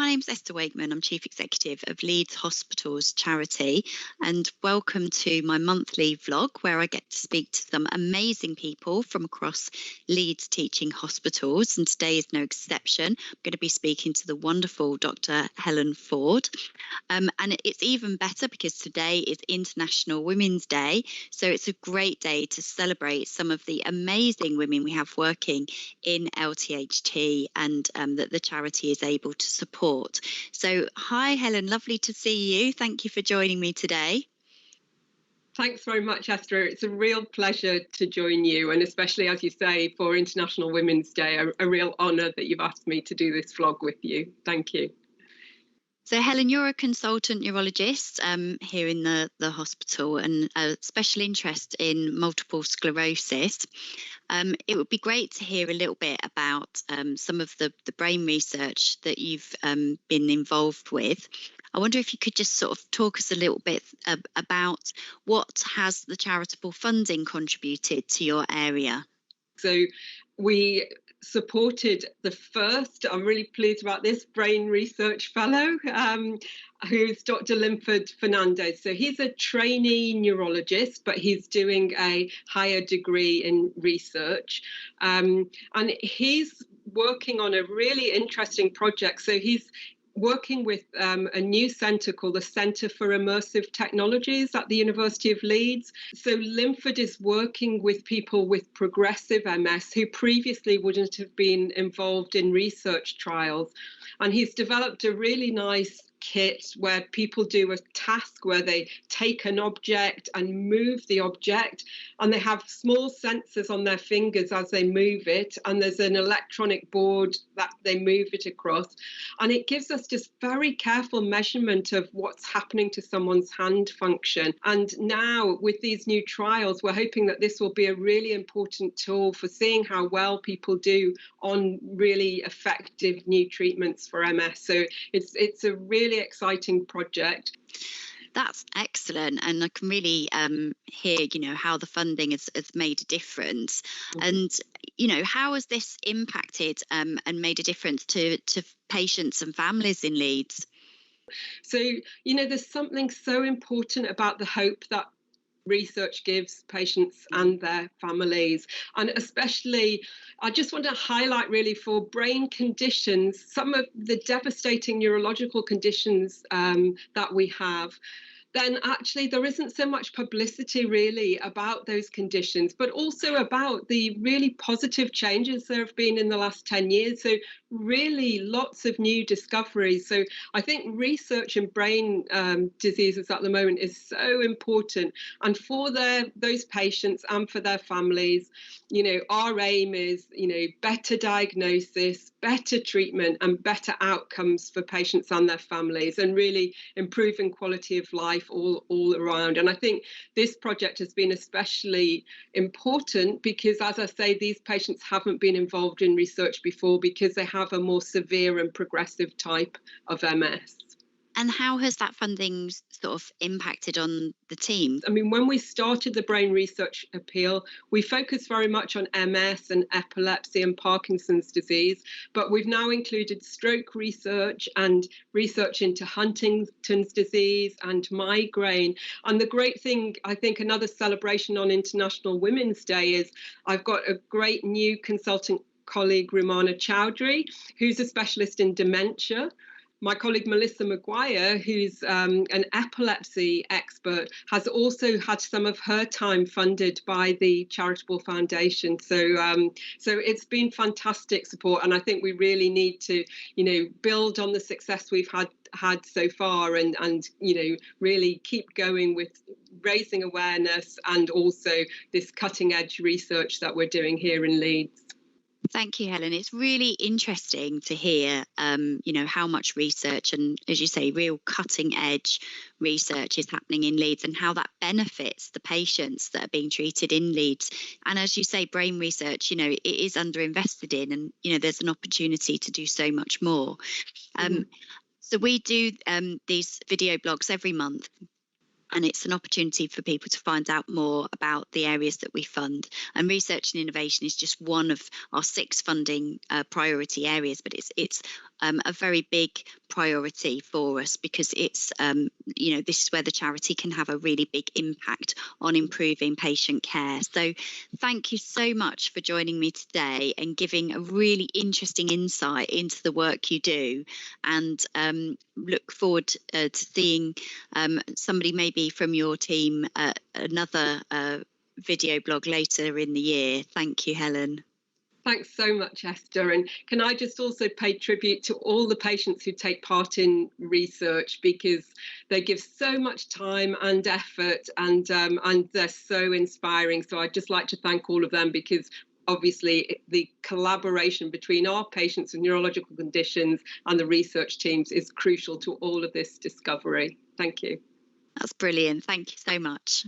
name's Esther Wakeman. I'm Chief Executive of Leeds Hospitals Charity, and welcome to my monthly vlog where I get to speak to some amazing people from across Leeds teaching hospitals, and today is no exception. I'm going to be speaking to the wonderful Dr. Helen Ford, and it's even better because today is International Women's Day, so it's a great day to celebrate some of the amazing women we have working in LTHT and that the charity is able to support. So hi Helen, lovely to see you. Thank you for joining me today. Thanks very much, Esther. It's a real pleasure to join you, and especially, as you say, for International Women's Day, a real honour that you've asked me to do this vlog with you. Thank you. So Helen, you're a consultant neurologist here in the hospital and a special interest in multiple sclerosis. It would be great to hear a little bit about some of the brain research that you've been involved with. I wonder if you could just sort of talk us a little bit about what has the charitable funding contributed to your area? So we supported the first, I'm really pleased about this, brain research fellow, who's Dr. Linford Fernandez. So he's a trainee neurologist, but he's doing a higher degree in research. And he's working on a really interesting project. So he's working with a new centre called the Centre for Immersive Technologies at the University of Leeds. So Linford is working with people with progressive MS who previously wouldn't have been involved in research trials. And he's developed a really nice kit where people do a task where they take an object and move the object, and they have small sensors on their fingers as they move it, and there's an electronic board that they move it across, and it gives us just very careful measurement of what's happening to someone's hand function. And now with these new trials, we're hoping that this will be a really important tool for seeing how well people do on really effective new treatments for MS. So it's a really exciting project. That's excellent, and I can really hear, how the funding has made a difference. Mm-hmm. And how has this impacted and made a difference to patients and families in Leeds? So there's something so important about the hope that research gives patients and their families, and especially I just want to highlight really for brain conditions, some of the devastating neurological conditions that we have. Then actually there isn't so much publicity really about those conditions, but also about the really positive changes there have been in the last 10 years. So really lots of new discoveries. So I think research in brain diseases at the moment is so important. And for those patients and for their families, our aim is, better diagnosis, better treatment and better outcomes for patients and their families, and really improving quality of life all around. And I think this project has been especially important because, as I say, these patients haven't been involved in research before because they have a more severe and progressive type of MS. And how has that funding sort of impacted on the team? I mean, when we started the Brain Research Appeal, we focused very much on MS and epilepsy and Parkinson's disease, but we've now included stroke research and research into Huntington's disease and migraine. And the great thing, I think, another celebration on International Women's Day is I've got a great new consultant colleague, Rumana Chowdhury, who's a specialist in dementia. My colleague Melissa Maguire, who's an epilepsy expert, has also had some of her time funded by the charitable foundation. So it's been fantastic support, and I think we really need to, build on the success we've had so far, and really keep going with raising awareness and also this cutting edge research that we're doing here in Leeds. Thank you, Helen. It's really interesting to hear, how much research and, as you say, real cutting edge research is happening in Leeds and how that benefits the patients that are being treated in Leeds. And as you say, brain research, it is underinvested in, and, there's an opportunity to do so much more. So we do these video blogs every month. And it's an opportunity for people to find out more about the areas that we fund. And research and innovation is just one of our 6 funding priority areas, but it's a very big priority for us, because it's, this is where the charity can have a really big impact on improving patient care. So thank you so much for joining me today and giving a really interesting insight into the work you do, and look forward to seeing somebody maybe from your team at another video blog later in the year. Thank you, Helen. Thanks so much, Esther. And can I just also pay tribute to all the patients who take part in research, because they give so much time and effort, and they're so inspiring. So I'd just like to thank all of them, because obviously the collaboration between our patients with neurological conditions and the research teams is crucial to all of this discovery. Thank you. That's brilliant. Thank you so much.